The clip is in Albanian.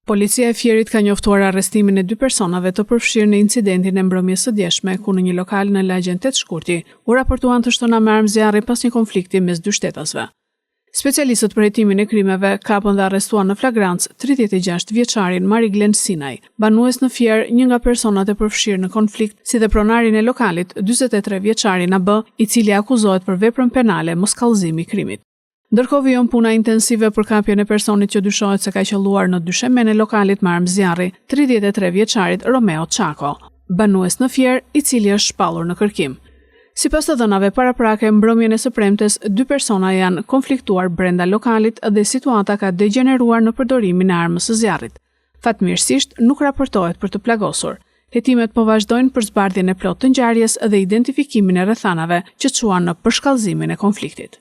Policia e Fierit ka njoftuar arrestimin e 2 personave të përfshirë në incidentin e mbrëmjes së djeshme, ku në një lokal në lagjen 8 Shkurti u raportuan të shtona me armë zjarri pas një konflikti mes 2 shtetasve. Specialistët për hetimin e krimeve kapën dhe arrestuan në flagrancë 36 vjeçarin Mariglen Sinaj, banues në Fier, një nga personat e përfshirë në konflikt, si dhe pronarin e lokalit 43 vjeçarin AB, i cili akuzohet për veprën penale mos kallëzimi i krimit. Ndërkohë vijon puna intensive për kapjen e personit që dyshohet se ka qelluar në dyshemen e lokalit me armë zjarri 33 vjeçarit Romeo Çako, banues në Fier, i cili është shpallur në kërkim. Sipas të dhënave paraprake, mbrëmjen e së premtes, 2 persona janë konfliktuar brenda lokalit dhe situata ka degeneruar në përdorimin e armës së zjarrit. Fatmirësisht nuk raportohet për të plagosur. Hetimet po vazhdojnë për zbardhjen e plotë të ngjarjes dhe identifikimin e rrethanave që çuan në përshkallëzimin e konfliktit.